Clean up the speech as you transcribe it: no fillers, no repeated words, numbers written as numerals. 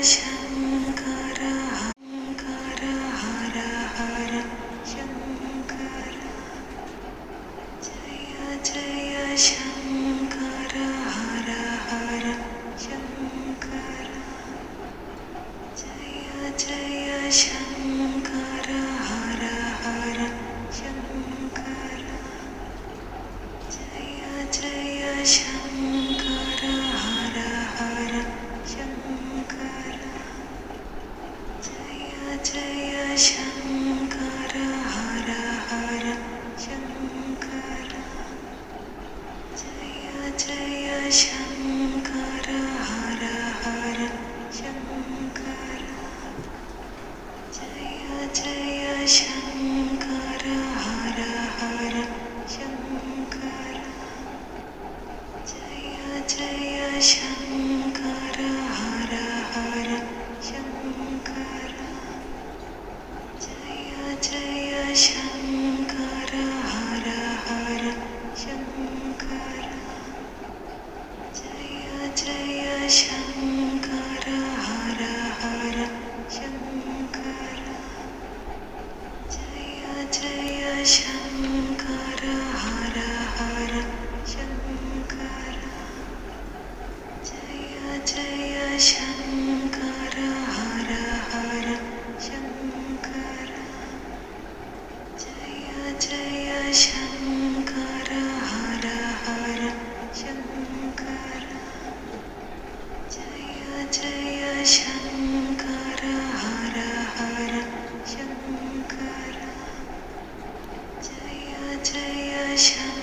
शङ्कर हर हर हर शङ्कर जय जय शङ्कर हर हर शङ्कर जय जय शङ्कर हर हर शङ्कर जय जय शङ्कर हर हर शङ्कर जय जय शङ्कर हर हर शङ्कर जय जय शङ्कर हर हर शङ्कर जय जय शङ्कर हर हर शङ्कर जय जय शङ्कर हर हर शङ्कर जय जय शङ्कर हर हर शङ्कर जय जय शङ्कर हर हर शङ्कर जय जय शङ्कर हर हर शङ्कर जय जय शङ्कर हर हर शङ्कर जय जय शङ्कर हर हर शङ्कर जय जय शङ्कर हर हर शङ्कर जय जय शङ्कर